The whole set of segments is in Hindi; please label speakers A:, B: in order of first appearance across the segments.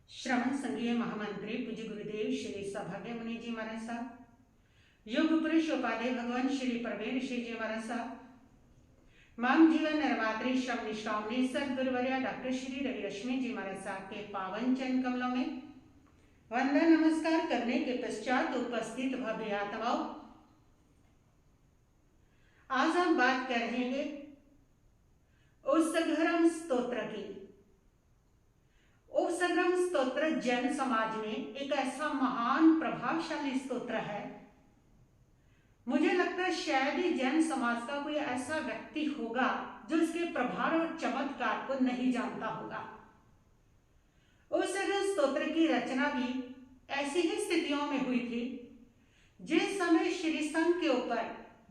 A: श्रवण संघीय महामंत्री पूज्य गुरुदेव श्री सौभाग्य मुनि जी महाराज साहब, योग पुरुष उपाध्याय भगवान श्री प्रवीण ऋषि जी महाराज साहब, माम जीवन निर्मात्री श्रम निष्ठामणि सदगुरुवर्य डॉक्टर श्री रवि रश्मि जी महाराज साहब के पावन चरण कमलों में वंदन नमस्कार करने के पश्चात उपस्थित भव्य आत्माओं, आज हम बात कर रहे हैं उपसर्गम स्तोत्र की। उपसर्गम स्तोत्र जैन समाज में एक ऐसा महान प्रभावशाली स्तोत्र है। मुझे लगता है शायद ही जैन समाज का कोई ऐसा व्यक्ति होगा जो इसके प्रभाव और चमत्कार को नहीं जानता होगा। उपसर्गम स्तोत्र की रचना भी ऐसी ही स्थितियों में हुई थी जिस समय श्री संघ के ऊपर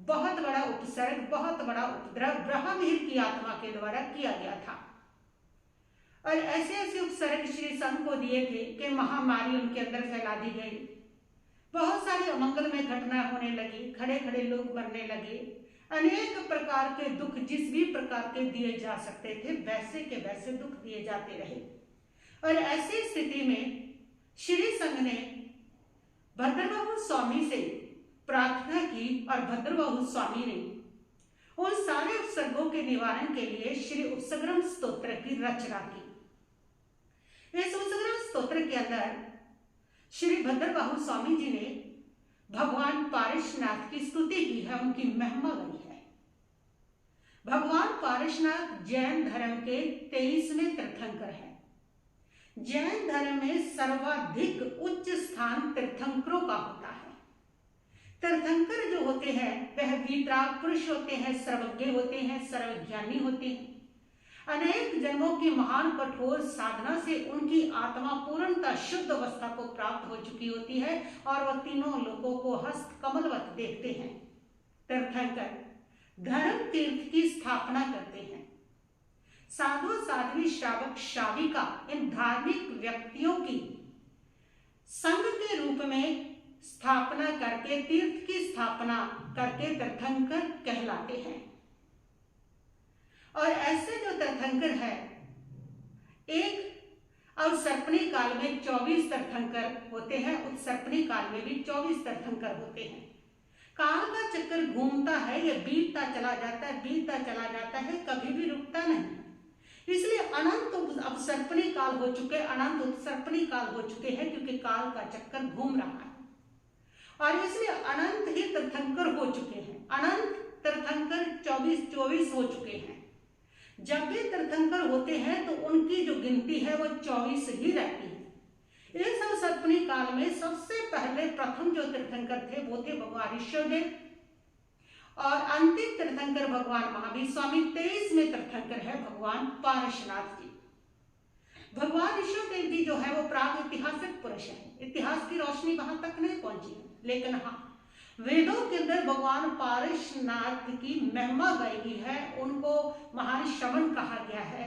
A: बहुत बड़ा उपसर्ग, बहुत बड़ा उपद्रव ब्रह्मवीर की आत्मा के द्वारा किया गया था और ऐसे ऐसे उपसर्ग श्री संघ को दिए थे कि महामारी उनके अंदर फैला दी गई। बहुत सारी अमंगलमय घटना होने लगी, खड़े खड़े लोग मरने लगे, अनेक प्रकार के दुख जिस भी प्रकार के दिए जा सकते थे वैसे के वैसे दुख दिए जाते रहे। और ऐसी स्थिति में श्री संघ ने भद्रबाहु स्वामी से प्रार्थना की और भद्रबाहु स्वामी ने उन सारे उपसर्गों के निवारण के लिए श्री उपसर्गम स्तोत्र की रचना की। इस उपसर्गम स्तोत्र के अंदर श्री भद्रबाहु स्वामी जी ने भगवान पारशनाथ की स्तुति की है, उनकी महिमा गई है। भगवान पारशनाथ जैन धर्म के 23वें तीर्थंकर है। जैन धर्म में सर्वाधिक उच्च स्थान तीर्थंकरों का होता है। तीर्थंकर जो होते हैं वह वीतराग पुरुष होते हैं, सर्वज्ञ होते हैं, सर्वज्ञानी होते हैं। अनेक जन्मों की महान कठोर साधना से उनकी आत्मा पूर्णतः शुद्ध अवस्था को प्राप्त हो चुकी होती है और वह तीनों लोगों को हस्त कमलवत देखते हैं। तीर्थंकर धर्म तीर्थ की स्थापना करते हैं। साधु साध्वी श्रावक श्राविका इन धार्मिक व्यक्तियों की संघ के रूप में स्थापना करके तीर्थ की स्थापना करके तीर्थंकर कहलाते हैं। और ऐसे जो तीर्थंकर है, एक अवसर्पणी काल में 24 तीर्थंकर होते हैं, उत्सर्पणी काल में भी 24 तीर्थंकर होते हैं। काल का चक्कर घूमता है, यह बीतता चला जाता है, बीतता चला जाता है, कभी भी रुकता नहीं। इसलिए अनंत अवसर्पणी काल हो चुके, अनंत उत्सर्पणी काल हो चुके हैं, क्योंकि काल का चक्कर घूम रहा है और इसलिए अनंत ही तीर्थंकर हो चुके हैं। अनंत तीर्थंकर 24 हो चुके हैं। जब भी तीर्थंकर होते हैं तो उनकी जो गिनती है वो 24 ही रहती है। इस अवसर्पणी काल में सबसे पहले प्रथम जो तीर्थंकर थे वो थे भगवान ऋषभदेव और अंतिम तीर्थंकर भगवान महावीर स्वामी। 23वें तीर्थंकर है भगवान पारशनाथ जी। भगवान ऋषभदेव जी जो है वो प्राग ऐतिहासिक पुरुष है। इतिहास की रोशनी वहां तक नहीं पहुंची, लेकिन हाँ, वेदों के अंदर भगवान पारशनाथ की महिमा गाई गई है। उनको महान श्रवण कहा गया है,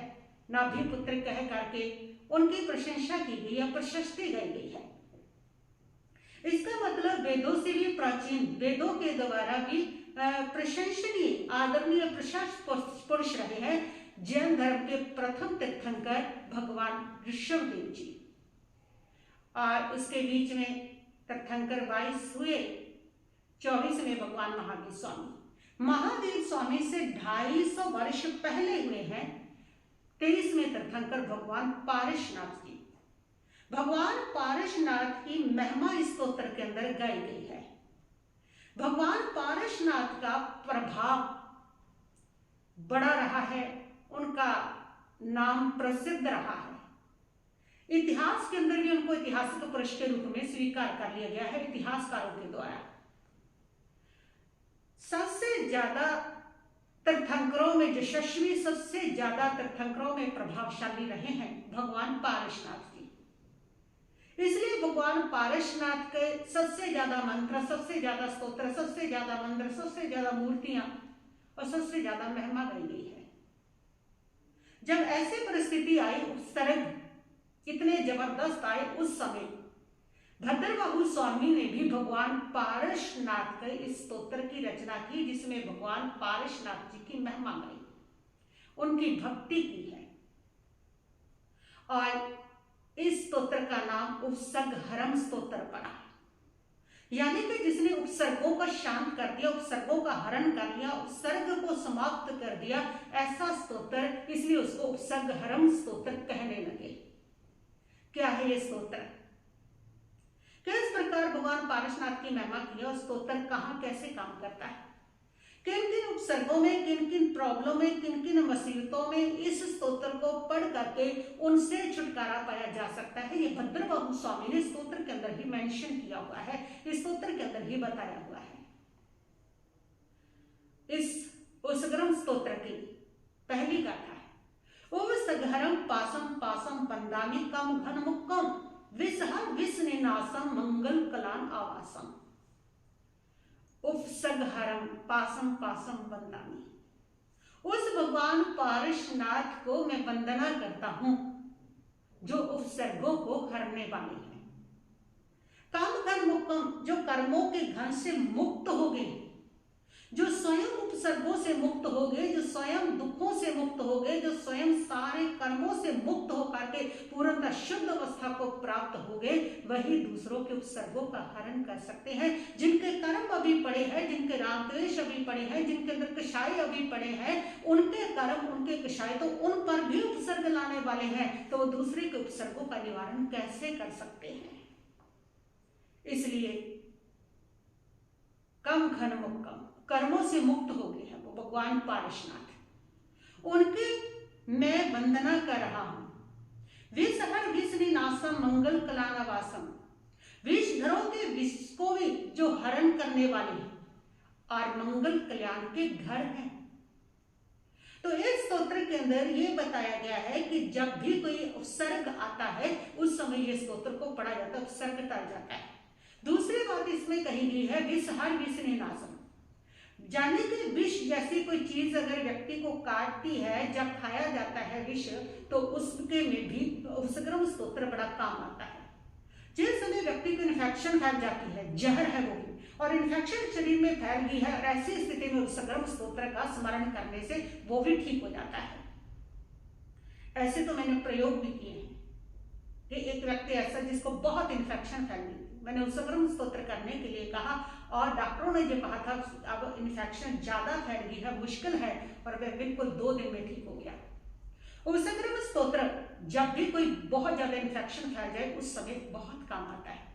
A: नाभि पुत्र कह करके उनकी प्रशंसा की गई है, प्रशस्ति गाई गई है। इसका मतलब वेदों से भी प्राचीन, वेदों के द्वारा भी प्रशंसनीय आदरणीय प्रशस्त पुरुष रहे हैं जैन धर्म के प्रथम तीर्थंकर भगवान ऋषभदेव जी। और उसके बीच में तीर्थंकर 22 हुए, 24 में भगवान महावीर स्वामी। महावीर स्वामी से 250 वर्ष पहले हुए हैं 23वें तीर्थंकर भगवान पारशनाथ जी। भगवान पारशनाथ की महिमा इस स्तोत्र के अंदर गाई गई है। भगवान पारशनाथ का प्रभाव बड़ा रहा है, उनका नाम प्रसिद्ध रहा है। इतिहास के अंदर भी उनको ऐतिहासिक पुरुष के रूप में स्वीकार कर लिया गया है इतिहासकारों के द्वारा। सबसे ज्यादा तीर्थंकरों में यशस्वी, सबसे ज्यादा तीर्थंकरों में प्रभावशाली रहे हैं भगवान पारशनाथ जी। इसलिए भगवान पारशनाथ के सबसे ज्यादा मंत्र, सबसे ज्यादा स्तोत्र, सबसे ज्यादा मंत्र, सबसे ज्यादा मूर्तियां और सबसे ज्यादा महिमा गाई गई है। जब ऐसी परिस्थिति आई, उपसर्ग इतने जबरदस्त आए, उस समय भद्रबाहु स्वामी ने भी भगवान पारशनाथ के इस स्तोत्र की रचना की, जिसमें भगवान पारशनाथ जी की महिमा गाई, उनकी भक्ति की है। और इस स्तोत्र का नाम उपसर्गहरम स्तोत्र पड़ा, यानी कि जिसने उपसर्गों को शांत कर दिया, उपसर्गों का हरण कर दिया, उपसर्ग को समाप्त कर दिया, ऐसा स्तोत्र, इसलिए उसको उपसर्गहरम स्तोत्र कहने लगे। क्या है ये स्तोत्र? किस प्रकार भगवान पारसनाथ की महिमा की है और स्तोत्र कहाँ कैसे काम करता है, किन किन उपसर्गों में, किन किन प्रॉब्लम में, किन किन मुसीबतों में इस स्तोत्र को पढ़ करके उनसे छुटकारा पाया जा सकता है, ये भद्रबाहु स्वामी ने स्तोत्र के अंदर ही मेंशन किया हुआ है, इस स्तोत्र के अंदर ही बताया हुआ है। इस उपसर्गहरम स्तोत्र की पहली गाथा है, उपसर्गहरम पासम पासम बंदामी कम घन मुक्कम विसहर विस्निनासम मंगल कलान आवासम। उपसर्गहरम पासम पासम वंदामी, उस भगवान पारसनाथ को मैं वंदना करता हूं जो उपसर्गों को हरने वाले हैं। काम कर्म मुक्तम, जो कर्मों के घन से मुक्त हो गए, जो स्वयं उपसर्गों से मुक्त हो गए, जो स्वयं दुखों से मुक्त हो गए, जो स्वयं सारे कर्मों से मुक्त होकर के पूर्णतः शुद्ध अवस्था को प्राप्त हो गए, वही दूसरों के उपसर्गों का हरण कर सकते हैं। जिनके कर्म अभी पड़े हैं, जिनके राग द्वेष अभी पड़े हैं, जिनके अंदर कषाय अभी पड़े हैं, उनके कर्म, उनके कषाय तो उन पर भी उपसर्ग लाने वाले हैं, तो वो दूसरे के उपसर्गों का निवारण कैसे कर सकते हैं। इसलिए कम घन मुक्कम, कर्मों से मुक्त हो गए हैं वो भगवान पारसनाथ, उनकी मैं वंदना कर रहा हूं। विषहर विषनिनासम मंगल कलानावासम, विषधरों के विष को भी जो हरण करने वाले हैं और मंगल कल्याण के घर हैं। तो इस स्तोत्र के अंदर ये बताया गया है कि जब भी कोई उपसर्ग आता है उस समय ये स्तोत्र को पढ़ा जाता है, उपसर्ग टल जाता है। दूसरी बात इसमें कही गई है विषहर विषनिनासम, जाने कि विष जैसी कोई चीज अगर व्यक्ति को काटती है, जब खाया जाता है विष, तो उसके में भी उपसर्गहरम स्तोत्र बड़ा काम आता है। जिस समय व्यक्ति को इन्फेक्शन फैल जाती है, जहर है वो भी, और इन्फेक्शन शरीर में फैल गई है, और ऐसी स्थिति में उपसर्गहरम स्तोत्र का स्मरण करने से वो भी ठीक हो जाता है। ऐसे तो मैंने प्रयोग भी किए हैं कि एक व्यक्ति ऐसा जिसको बहुत इन्फेक्शन फैल गई, मैंने उपसर्गहरम स्तोत्र करने के लिए कहा और डॉक्टरों ने जो कहा था अब इन्फेक्शन ज्यादा फैल गई है, मुश्किल है, और वह बिल्कुल 2 दिन में ठीक हो गया। उपसर्गहरम स्तोत्र जब भी कोई बहुत ज्यादा इन्फेक्शन फैल जाए उस समय बहुत काम आता है।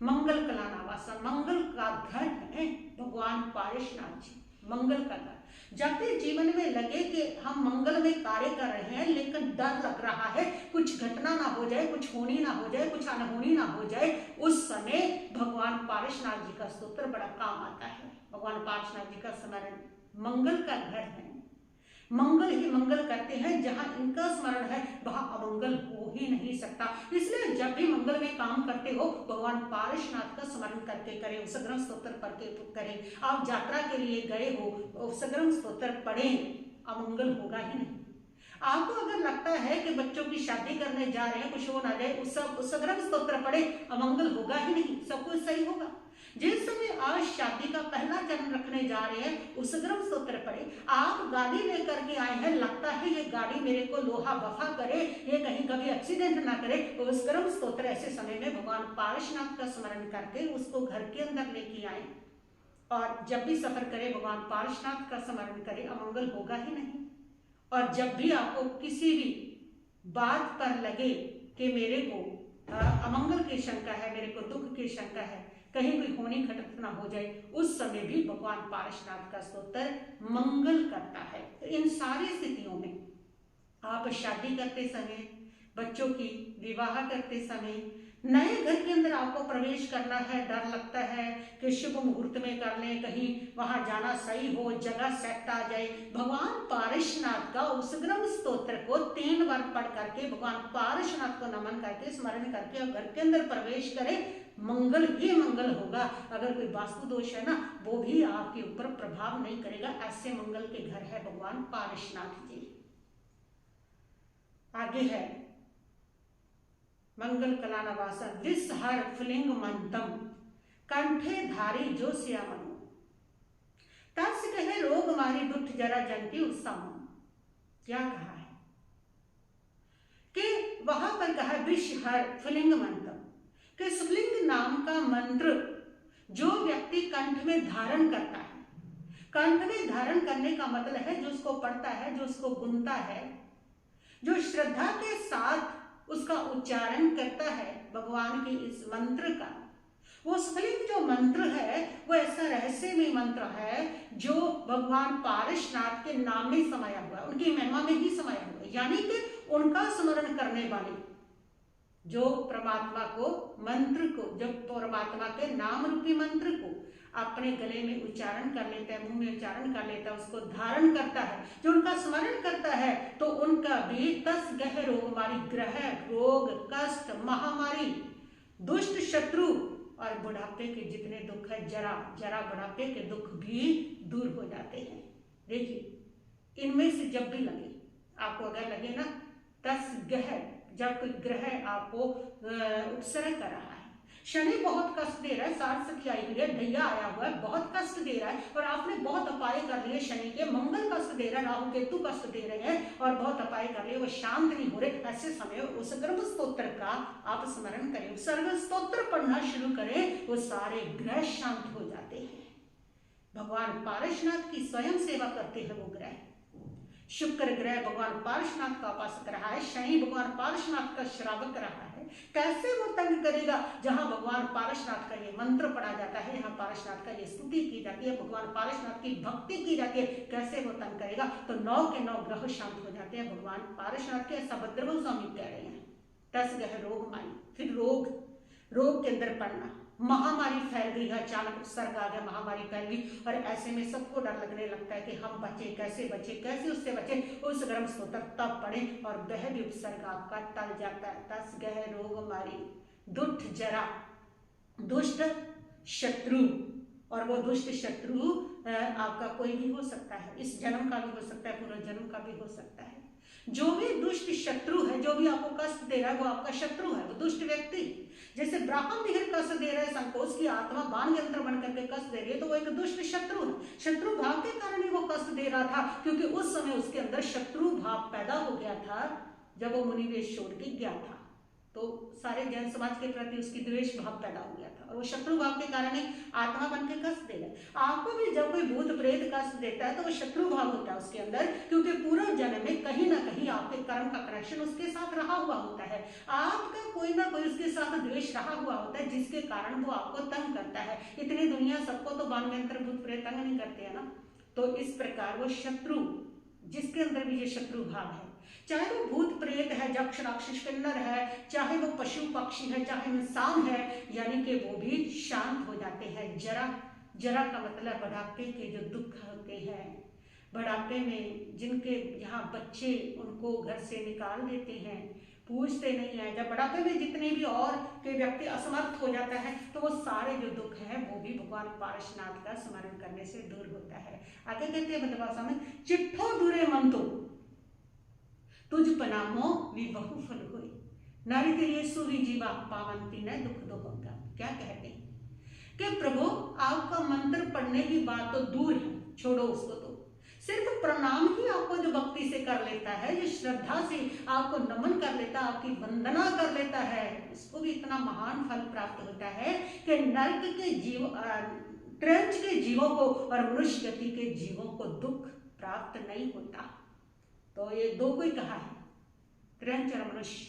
A: मंगल कलानावासा, मंगल का घर है भगवान पारसनाथ जी, मंगल का घर। जब भी जीवन में लगे कि हम मंगल में कार्य कर रहे हैं लेकिन डर लग रहा है कुछ घटना ना हो जाए, कुछ होनी ना हो जाए, कुछ अनहोनी ना हो जाए, उस समय भगवान पारसनाथ जी का स्तोत्र बड़ा काम आता है। भगवान पारसनाथ जी का स्मरण, मंगल का घर है, मंगल ही मंगल करते हैं, जहां इनका स्मरण है वहां अमंगल हो ही नहीं सकता। इसलिए जब भी मंगल में काम करते हो भगवान पारसनाथ का स्मरण करके करें, उपसर्गहरम स्तोत्र पढ़ के करें। आप यात्रा के लिए गए हो, उपसर्गहरम स्तोत्र पढ़ें, अमंगल होगा ही नहीं। आपको अगर लगता है कि बच्चों की शादी करने जा रहे हैं, कुछ हो ना जाए, उस सब उपसर्गहरम स्तोत्र पढ़े, अमंगल होगा ही नहीं, सब कुछ सही होगा। जिस समय आज शादी का पहला चरण रखने जा रहे हैं, उपसर्गहरम स्तोत्र पढ़े। आप गाड़ी लेकर के आए हैं, लगता है ये गाड़ी मेरे को लोहा वफा करे, ये कहीं कभी एक्सीडेंट ना करे, उपसर्गहरम स्तोत्र ऐसे समय में भगवान पारसनाथ का स्मरण करके उसको घर के अंदर लेके आए, और जब भी सफर करे भगवान पारसनाथ का स्मरण करे, अमंगल होगा ही नहीं। और जब भी आपको किसी भी बात पर लगे कि मेरे को अमंगल की शंका है, मेरे को दुख की शंका है, कहीं कोई होनी घटना हो जाए, उस समय भी भगवान पारसनाथ का स्तोत्र मंगल करता है। तो इन सारी स्थितियों में आप शादी करते समय, बच्चों की विवाह करते समय, नए घर के अंदर आपको प्रवेश करना है, डर लगता है कि शुभ मुहूर्त में कर लें, कहीं वहां जाना सही हो, जगह सेट आ जाए, भगवान पारसनाथ का उपसर्गहरम स्तोत्र को 3 बार पढ़ करके भगवान पारसनाथ को नमन करके स्मरण करके घर के अंदर प्रवेश करें, मंगल ही मंगल होगा। अगर कोई वास्तु दोष है ना, वो भी आपके ऊपर प्रभाव नहीं करेगा। ऐसे मंगल के घर है भगवान पारसनाथ जी। आगे है मंगल कलानावासा, विषहर फलिंग मंतम कंठे धारी जो श्यामनु, तस् कहे रोग मारी दुष्ट जरा जंती उत्साह। क्या कहा है कि वहां पर कहा विषहर फुलिंग मंत्र कि स्फुलिंग नाम का मंत्र जो व्यक्ति कंठ में धारण करता है, कंठ में धारण करने का मतलब है जो उसको पढ़ता है, जो उसको गुनता है, जो श्रद्धा के साथ उसका उच्चारण करता है भगवान के इस मंत्र का, वो स्फुलिंग जो मंत्र है वो ऐसा रहस्यमय मंत्र है जो भगवान पारसनाथ के नाम में समाया हुआ है, उनकी महिमा में ही समाया हुआ है। यानी कि उनका स्मरण करने वाले जो परमात्मा को मंत्र को, जब परमात्मा के नाम रूपी मंत्र को अपने गले में उच्चारण कर लेता है, मुंह में उच्चारण कर लेता है, उसको धारण करता है, जो उनका स्मरण करता है, तो उनका भी तस गह रोग मारी, ग्रह रोग कष्ट महामारी दुष्ट शत्रु और बुढ़ापे के जितने दुख है, जरा बुढ़ापे के दुख भी दूर हो जाते हैं। देखिए इनमें से जब भी लगे आपको, अगर लगे ना तस गह, जब कोई ग्रह आपको उपसर्ग कर रहा है, शनि बहुत कष्ट दे रहा है, 60 सखी आई हुई है, ढैया आया हुआ है, बहुत कष्ट दे रहा है और आपने बहुत उपाय कर लिए शनि के, मंगल कष्ट दे रहा है, राहु केतु कष्ट दे रहे हैं और बहुत उपाय कर लिए, वो शांत नहीं हो रहे, ऐसे समय उस गर्भ स्तोत्र का आप स्मरण करें, सर्ग स्तोत्र पढ़ना शुरू करें, वो सारे ग्रह शांत हो जाते हैं। भगवान पारसनाथ की स्वयं सेवा करते हैं वो ग्रह। शुक्र ग्रह भगवान पारसनाथ का उपासक रहा है, शनि भगवान पारसनाथ का श्रावक रहा है। कैसे वो तंग करेगा? जहां भगवान पारसनाथ का ये मंत्र पढ़ा जाता है, यहाँ पारसनाथ का ये स्तुति की जाती है, भगवान पारसनाथ की भक्ति की जाती है, कैसे वो तंग करेगा? तो 9 के 9 ग्रह शांत हो जाते हैं भगवान पारसनाथ के, ऐसा भद्रभु स्वामी कह रहे हैं। 10 गह रोग माई, फिर रोग के अंदर पड़ना, महामारी फैल गई है, अचानक उत्सर्ग आ गया, महामारी फैल गई और ऐसे में सबको डर लगने लगता है कि हम बचे, कैसे उससे बचे। उस गर्म स्तोत्र तब पढ़े और वह भी उपसर्ग आपका टल जाता है। 10 गह रोग मारी, दुष्ट जरा, दुष्ट शत्रु, और वो दुष्ट शत्रु आपका कोई भी हो सकता है, इस जन्म का भी हो सकता है, पूर्व जन्म का भी हो सकता है। जो भी दुष्ट शत्रु है, जो भी आपको कष्ट दे रहा है, वो आपका शत्रु है, वो दुष्ट व्यक्ति। जैसे ब्राह्मण मिहिर कष्ट दे रहा है, संकोच की आत्मा बाण यंत्र बन करके कष्ट दे रही है, तो वो एक दुष्ट शत्रु है। शत्रु भाव के कारण ही वो कष्ट दे रहा था, क्योंकि उस समय उसके अंदर शत्रु भाव पैदा हो गया था जब वो मुनिवेश छोड़ के गया था, तो सारे जैन समाज के प्रति उसकी द्वेष भाव पैदा हो गया था और वो शत्रु भाव के कारण ही आत्मा बन के कष्ट दे रहा है। आपको भी जब कोई भूत प्रेत कष्ट देता है तो वो शत्रु भाव होता है उसके अंदर, क्योंकि पूर्व जन्म में कहीं ना कहीं आपके कर्म का कनेक्शन उसके साथ रहा हुआ होता है, आपका कोई ना कोई उसके साथ द्वेष रहा हुआ होता है, जिसके कारण वो आपको तंग करता है। इतनी दुनिया सबको तो बाण यंत्र भूत प्रेत तंग नहीं करते है ना। तो इस प्रकार वो शत्रु, जिसके अंदर भी ये शत्रु भाव है, चाहे वो भूत प्रेत है, यक्ष राक्षस किन्नर है, चाहे वो पशु पक्षी है, चाहे इंसान है, यानी कि वो भी शांत हो जाते हैं। जरा का मतलब बुढ़ापे के जो दुख होते हैं, बुढ़ापे में जिनके यहाँ बच्चे उनको घर से निकाल देते हैं, पूछते नहीं है, जब बुढ़ापे में जितने भी और के व्यक्ति असमर्थ हो जाता है, तो वो सारे जो दुख है वो भी भगवान पारसनाथ का स्मरण करने से दूर होता है। आगे कहते हैं भाषा में, चिट्ठो दूरे मन तो तुझ पनामो विबहु फल होई, नारी तेरी सुरी जीवा पावंती न दुख दोहोगा। क्या कहते हैं कि प्रभु आपका मंत्र पढ़ने की बात तो दूर है, छोड़ो उसको, तो सिर्फ प्रणाम ही आपको जो भक्ति से कर लेता है, जो श्रद्धा से आपको नमन कर लेता है, आपकी वंदना कर लेता है, उसको भी इतना महान फल प्राप्त होता है कि नरक के जीव, त्रंच के जीवों को और मनुष्य गति के जीवों को दुख प्राप्त नहीं होता। तो ये दो को ही कहा है, त्रंच और मनुष्य,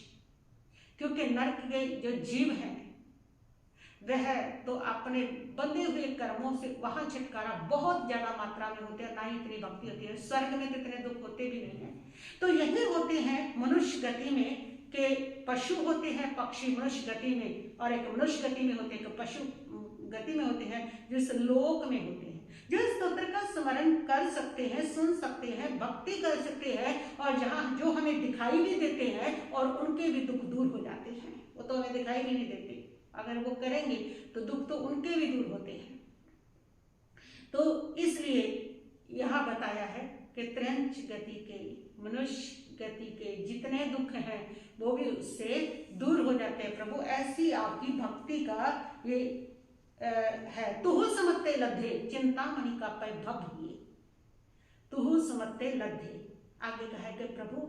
A: क्योंकि नरक के जो जीव हैं वह तो अपने बंधे हुए कर्मों से वहां छुटकारा बहुत ज्यादा मात्रा में होते हैं, ना ही इतनी भक्ति होती है, स्वर्ग में तो इतने दुख होते भी नहीं है। तो यही होते हैं मनुष्य गति में के पशु होते हैं, पक्षी मनुष्य गति में, और एक मनुष्य गति में होते हैं, एक पशु गति में होते हैं, जो इस लोक में होते हैं, जो इस स्तोत्र का स्मरण कर सकते हैं, सुन सकते हैं, भक्ति कर सकते हैं, और जहाँ जो हमें दिखाई भी देते हैं और उनके भी दुख दूर हो जाते हैं। वो तो हमें दिखाई भी नहीं देते, अगर वो करेंगे तो दुख तो उनके भी दूर होते हैं। तो इसलिए यहाँ बताया है कि त्रंच गति के, मनुष्य गति के जितने दुख हैं वो भी उससे दूर हो जाते हैं। प्रभु ऐसी आपकी भक्ति का ये है। तुहु समत्ते लद्धे चिंतामणि का पै भव, तुहु समत्ते लद्धे। आगे कहा है कि प्रभु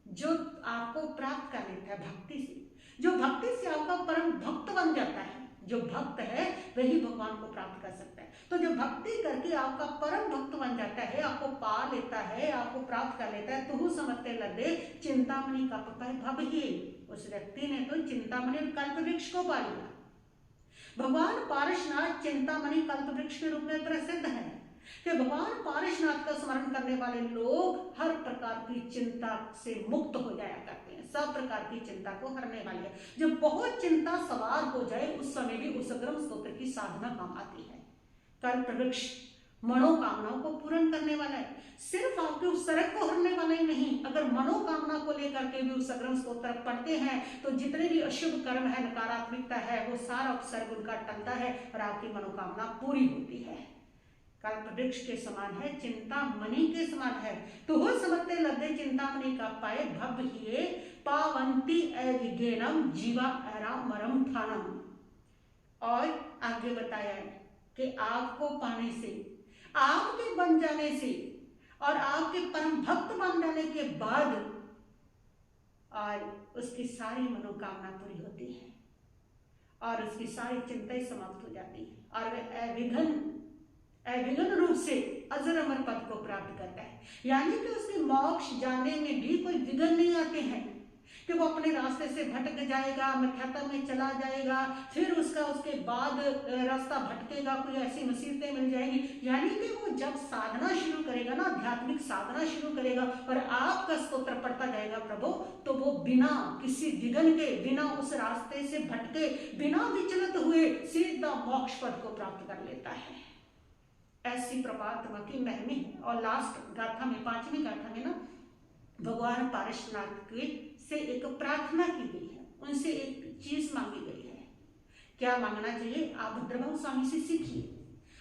A: जो आपको प्राप्त कर लेता है भक्ति से, जो भक्ति से आपका परम भक्त बन जाता है। जो भक्त है वही भगवान को प्राप्त कर सकता है। तो जो भक्ति करके आपका परम भक्त बन जाता है, आपको पा लेता है, आपको प्राप्त कर लेता है, तो वो समझते लगे चिंतामणि का पाए भव ही। उस व्यक्ति ने तो चिंतामणि कल्प वृक्ष को पा लिया। भगवान पारसनाथ चिंतामणि कल्प वृक्ष के रूप में प्रसिद्ध है कि भगवान पारसनाथ का स्मरण करने वाले लोग हर प्रकार की चिंता से मुक्त हो जाया करते हैं, सब प्रकार की चिंता को हरने वाले हैं। जब बहुत चिंता सवार हो जाए उस समय भी उस स्तोत्र की साधना काम आती है। कल्प वृक्ष मनोकामनाओं को पूर्ण करने वाला है, सिर्फ आपके उपसर्ग को हरने वाला ही नहीं। अगर मनोकामना को लेकर के भी उपसर्ग स्तोत्र पढ़ते हैं तो जितने भी अशुभ कर्म है, नकारात्मकता है, वो सारा उपसर्ग उनका टलता है और आपकी मनोकामना पूरी होती है। कल्प वृक्ष के समान है, चिंतामणि के समान है। तो हो समझते लगे चिंतामणि का पाए भव हिये पावंती एविगेनम जीवा एरा मरम थानम। और आगे बताया है कि आपको पाने से, आपके बन जाने से और आपके परम भक्त बन जाने के बाद और उसकी सारी मनोकामना पूरी होती है और उसकी सारी चिंताएं समाप्त हो जाती है और वह अविघ्न रूप से अजर अमर पद को प्राप्त करता है। यानी कि उसके मोक्ष जाने में भी कोई विघ्न नहीं आते हैं कि वो अपने रास्ते से भटक जाएगा, मिथ्यात्व में चला जाएगा, फिर उसके बाद रास्ता भटकेगा, कोई ऐसी मुसीबतें मिल जाएंगी। यानी कि वो जब साधना शुरू करेगा ना, आध्यात्मिक साधना शुरू करेगा और आपका स्तोत्र पढ़ता जाएगा प्रभु, तो वो बिना किसी विघ्न के, बिना उस रास्ते से भटके, बिना विचलित हुए सीधा मोक्ष पद को प्राप्त कर लेता है। ऐसी प्रभातमा की महिमा है। और लास्ट गाथा में, 5वीं गाथा में ना, भगवान पारसनाथ के से एक प्रार्थना की गई है, उनसे एक चीज मांगी गई है। क्या मांगना चाहिए? आप भद्रभाव स्वामी से सीखिए।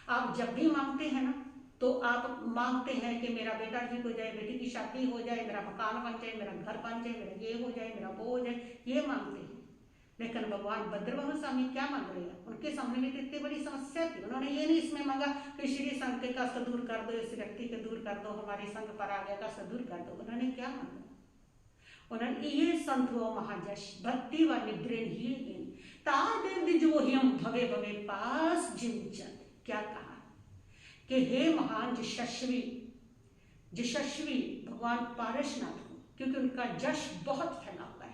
A: आप जब भी मांगते हैं ना, तो आप मांगते हैं कि मेरा बेटा ठीक हो जाए, बेटी की शादी हो जाए, मेरा मकान बन जाए, मेरा घर बन जाए, मेरा ये हो जाए, मेरा वो हो जाए, ये मांगते हैं। लेकिन भगवान भद्रभाव स्वामी क्या मांग रहे हैं? उनके सामने में इतनी बड़ी समस्या थी। उन्होंने ये नहीं इसमें मांगा कि श्री संघ के कष्ट दूर कर दो, इस व्यक्ति के दूर कर दो, हमारे संघ पर आ गया कष्ट दूर कर दो। उन्होंने क्या मांगा? उन्होंने ये संतो महाजश भक्ति व निद्रेन ही तादेव भवे भवे पास जिंचन। क्या कहा कि हे महान यशस्वी भगवान पारसनाथ को, क्योंकि उनका जश बहुत फैला हुआ है।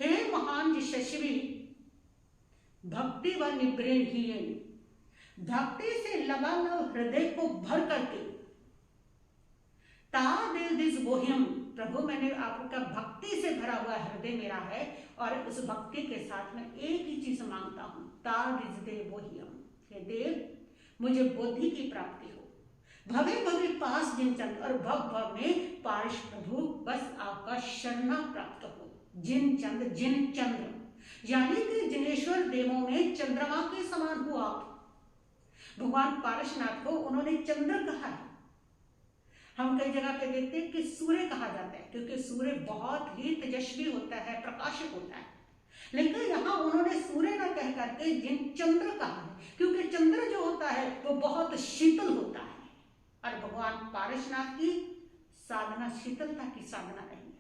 A: हे महान यशस्वी भक्ति व निब्रेन ही, भक्ति से लबालब हृदय को भर करके तादेव प्रभु, मैंने आपका भक्ति से भरा हुआ हृदय मेरा है और उस भक्ति के साथ मैं एक ही चीज मांगता हूं, तादिजदेवोह्यम, हे देव मुझे बुद्धि की प्राप्ति हो। भवे भवे पास जिनचंद, और भव भव में पार्श प्रभु बस आपका शरणा प्राप्त हो। जिन चंद्र, यानी कि जिनेश्वर देवों में चंद्रमा के समान हो आप। भगवान पारसनाथ को उन्होंने चंद्र कहा है। हम कई जगह पे देखते हैं कि सूर्य कहा जाता है, क्योंकि सूर्य बहुत ही तेजस्वी होता है, प्रकाशक होता है। लेकिन यहाँ उन्होंने सूर्य न कह करके जिन चंद्र कहा है, क्योंकि चंद्र जो होता है वो बहुत शीतल होता है। और भगवान पारसनाथ की साधना शीतलता की साधना रही है।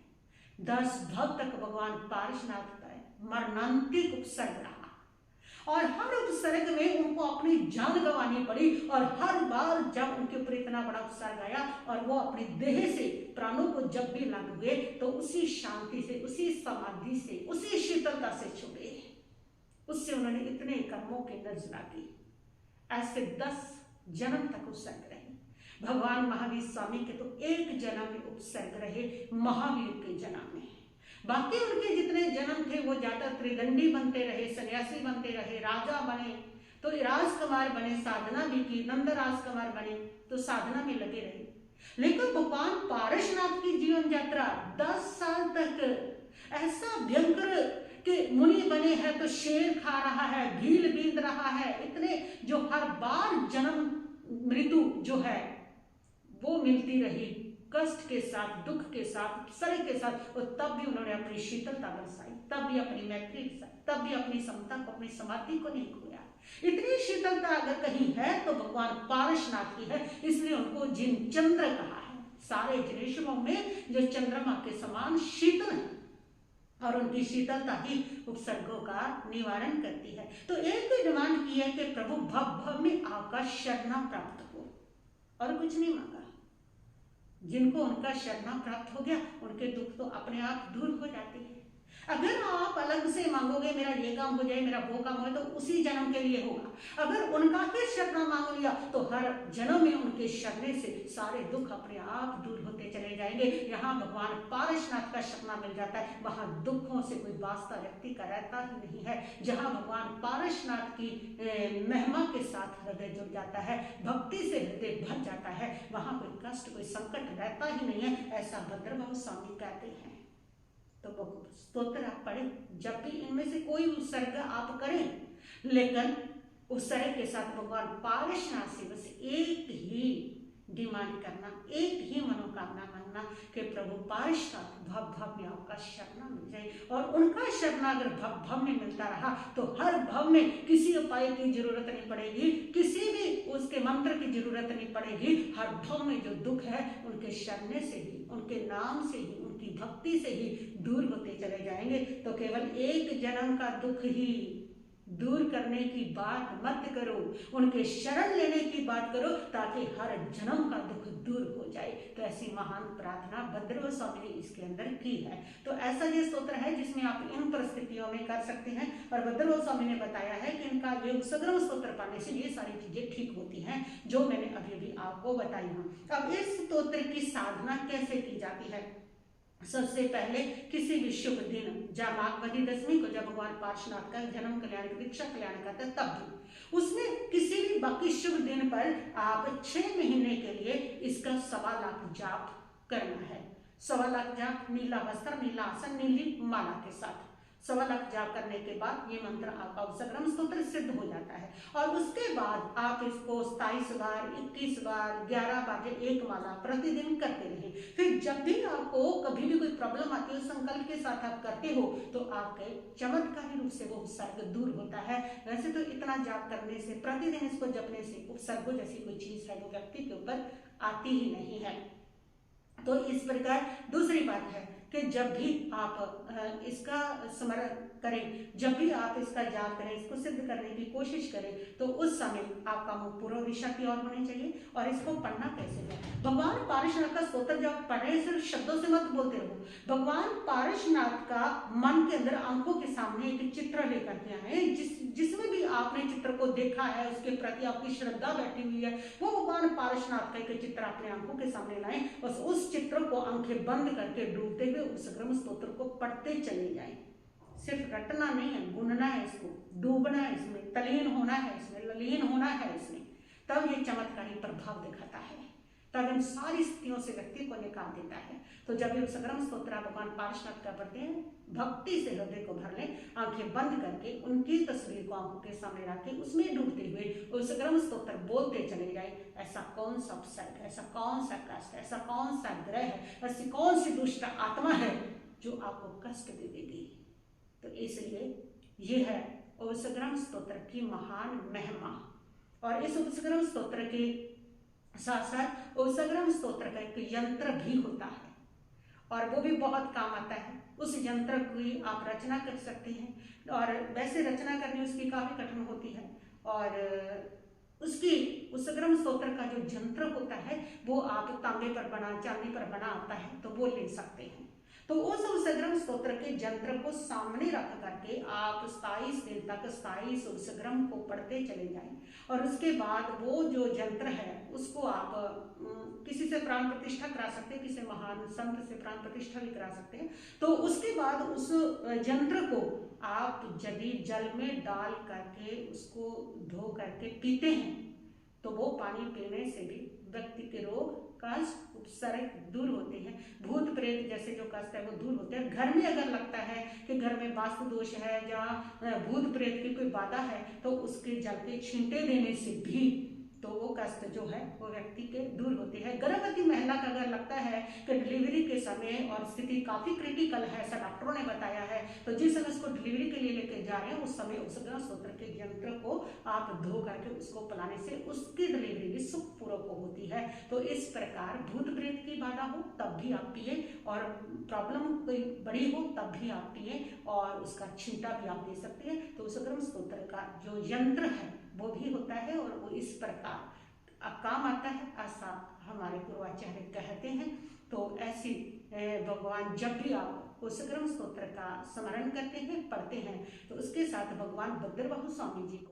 A: 10 भव तक भगवान पारसनाथ का मरणांतिक उपसर्ग रहा और हर उपसर्ग में उनको अपनी जान गंवानी पड़ी। और हर बार जब उनके ऊपर इतना बड़ा उपसर्ग आया और वो अपनी देह से प्राणों को जब भी लग हुए, तो उसी शांति से, उसी समाधि से, उसी शीतलता से छुड़े। उससे उन्होंने इतने कर्मों की नजरा की। ऐसे 10 जन्म तक उपसर्ग रहे। भगवान महावीर स्वामी के तो एक जन्म में उपसर्ग रहे, महावीर के जन्म में। बाकी उनके जितने जन्म थे वो ज्यादा त्रिदंडी बनते रहे, सन्यासी बनते रहे, राजा बने तो राजकुमार बने, साधना भी की, नंद राजकुमार बने तो साधना में लगे रहे। लेकिन भगवान पारसनाथ की जीवन यात्रा 10 साल तक ऐसा भयंकर कि मुनि बने हैं तो शेर खा रहा है, भील बींद रहा है, इतने जो हर बार जन्म मृत्यु जो है वो मिलती रही, कष्ट के साथ, दुख के साथ, सर के साथ। और तब भी उन्होंने अपनी शीतलता बरसाई, तब भी अपनी मैत्री बरसाई, तब भी अपनी समता को, अपनी समाधि को नहीं खोया। इतनी शीतलता अगर कहीं है तो भगवान पारसनाथ की है, इसलिए उनको जिन चंद्र कहा है। सारे जनेश्वरों में जो चंद्रमा के समान शीतल है और उनकी शीतलता ही उपसर्गों का निवारण करती है। तो एक ही डिमांड की है कि प्रभु भव भव में आपका शरणा प्राप्त हो, और कुछ नहीं मांगा। जिनको उनका शरणा प्राप्त हो गया उनके दुख तो अपने आप दूर हो जाते हैं। अगर आप अलग से मांगोगे मेरा ये काम हो जाए, मेरा वो काम हो जाए, तो उसी जन्म के लिए होगा। अगर उनका ही शरणा मांग लिया तो हर जन्म में उनके शरणे से सारे दुख अपने आप दूर होते चले जाएंगे। यहाँ भगवान पारसनाथ का शरणा मिल जाता है, वहां दुखों से कोई वास्ता व्यक्ति का रहता ही नहीं है। जहाँ भगवान पारसनाथ की महिमा के साथ हृदय जुड़ जाता है, भक्ति से हृदय भर जाता है, वहां कोई कष्ट कोई संकट रहता ही नहीं है, ऐसा भद्रबाहु स्वामी कहते हैं। तो वो स्तोत्र आप पढ़ें, जब भी इनमें से कोई उत्सर्ग आप करें, लेकिन उत्सर्ग के साथ भगवान पारसनाथ से बस एक ही डिमांड करना, एक ही मनोकामना मांगना कि प्रभु पारसनाथ भव भव में आपका शरणा मिल जाए। और उनका शरणा अगर भव भव में मिलता रहा तो हर भव में किसी उपाय की जरूरत नहीं पड़ेगी, किसी भी उसके मंत्र की जरूरत नहीं पड़ेगी। हर भव में जो दुख है उनके शरणे से ही, उनके नाम से ही, उनकी भक्ति से ही दूर होते चले जाएंगे। तो केवल एक जन्म का दुख ही दूर करने की बात मत करो, उनके शरण लेने की बात करो, ताकि हर जन्म का दुख दूर हो जाए। तो ऐसी महान प्रार्थना भद्रबाहु स्वामी ने इसके अंदर की है। तो ऐसा ये स्तोत्र है जिसमें आप इन परिस्थितियों में कर सकते हैं। और भद्रबाहु स्वामी ने बताया है कि इनका ये उपसर्ग स्तोत्र पाने से ये सारी चीजें ठीक होती हैं जो मैंने अभी अभी आपको बताई हूँ। अब इस स्तोत्र की साधना कैसे की जाती है? सबसे पहले किसी भी शुभ दिन, जब माघवती दशमी को जब भगवान पार्श्वनाथ का जन्म कल्याण दीक्षा कल्याण करते तब भी, उसमें किसी भी बाकी शुभ दिन पर आप 6 महीने के लिए इसका 1.25 लाख जाप करना है। 1.25 लाख जाप, नीला वस्त्र, नीला आसन, नीली माला के साथ 1.25 लाख जाप करने के बाद ये मंत्र आपका उपसर्ग स्तोत्र सिद्ध हो जाता है। और उसके बाद आप इसको 27 बार, 21 बार, 11 बार, 1 माला प्रतिदिन करते रहें। फिर जब भी आपको कभी भी कोई प्रॉब्लम आती है, उस संकल्प के साथ आप करते हो तो आपके चमत्कारी रूप से वो उपसर्ग दूर होता है। वैसे तो इतना जाप करने से, प्रतिदिन इसको जपने से उपसर्ग जैसी कोई चीज है वो व्यक्ति के ऊपर आती ही नहीं है। तो इस प्रकार दूसरी बात है कि जब भी आप इसका स्मरण करें, जब भी आप इसका जाप करें, इसको सिद्ध करने की कोशिश करें, तो उस समय आपका मुंह पूर्व दिशा की ओर होनी चाहिए। और इसको पढ़ना कैसे है? भगवान पारसनाथ का स्तोत्र जब पढ़ रहे सिर्फ शब्दों से मत बोलते रहो। भगवान पारसनाथ का मन के अंदर आंखों के सामने एक चित्र लेकर के आए, जिसमें भी आपने चित्र को देखा है, उसके प्रति आपकी श्रद्धा बैठी हुई है, वो भगवान पारसनाथ का एक चित्र अपने आंखों के सामने लाएं। बस उस चित्र को आंखें बंद करके डूबते हुए उपसर्ग स्तोत्र को पढ़ते चले जाएं। सिर्फ रटना नहीं है, गुनना है, इसको डूबना है, इसमें तलीन होना है, इसमें ललीन होना है इसमें, तब ये चमत्कारी प्रभाव दिखाता है, तब इन सारी स्थितियों से व्यक्ति को निकाल देता है। तो जब ये उपसर्ग स्तोत्र भगवान पारसनाथ का पढ़ते हैं, भक्ति से हृदय को भर लें, आंखें बंद करके उनकी तस्वीर को आंखों के सामने रख के उसमें डूबते हुए उपसर्ग स्तोत्र बोलते चले जाए। ऐसा कौन सा उपसर्ग, ऐसा कौन सा कष्ट, ऐसा कौन सा ग्रह है, ऐसी कौन सी दुष्ट आत्मा है जो आपको कष्ट दे देगी। तो इसलिए यह है उपसर्ग स्तोत्र की महान महिमा। और इस उपसर्ग स्तोत्र के साथ साथ उपसर्ग स्तोत्र का एक यंत्र भी होता है और वो भी बहुत काम आता है। उस यंत्र की आप रचना कर सकते हैं, और वैसे रचना करनी उसकी काफी कठिन होती है। और उसकी उपसर्ग स्तोत्र का जो यंत्र होता है वो आप तांबे पर बना, चांदी पर बना आता है, तो वो ले सकते हैं। तो उस उपसर्ग स्तोत्र के यंत्र को सामने रख करके आप 27 दिन तक 27 उपसर्ग को पढ़ते चले जाएं। और उसके बाद वो जो यंत्र है उसको आप किसी से प्राण प्रतिष्ठा करा सकते हैं, किसी महान संत से प्राण प्रतिष्ठा भी करा सकते हैं। तो उसके बाद उस यंत्र को आप यदि जल में डाल करके उसको धो करके पीते हैं तो वो पानी पीने से भी व्यक्ति के रोग, कष्ट, उपसर्ग दूर होते हैं। भूत प्रेत जैसे जो कष्ट है वो दूर होते हैं। घर में अगर लगता है कि घर में वास्तु दोष है या भूत प्रेत की कोई बाधा है, तो उसके जल के छींटे देने से भी तो वो कष्ट जो है वो व्यक्ति के दूर होते हैं। गर्भवती महिला का अगर लगता है कि डिलीवरी के समय और स्थिति काफी क्रिटिकल है, ऐसा डॉक्टरों ने बताया है, तो जिस समय उसको डिलीवरी के लिए लेके जा रहे हैं उस समय उपसर्ग स्तोत्र के यंत्र को आप धो करके उसको पिलाने से उसकी डिलीवरी भी सुखपूर्वक होती है। तो इस प्रकार भूत प्रेत की बाधा हो तब भी आप पिए, और प्रॉब्लम कोई बड़ी हो तब भी आप पिए, और उसका छींटा भी आप दे सकते हैं। तो उपसर्ग स्तोत्र का जो यंत्र है वो भी होता है और वो इस प्रकार काम आता है, ऐसा हमारे पूर्वाचार्य कहते हैं। तो ऐसी भगवान जब भी आप उपसर्ग स्तोत्र का स्मरण करते हैं, पढ़ते हैं, तो उसके साथ भगवान भद्रबाहु स्वामी जी को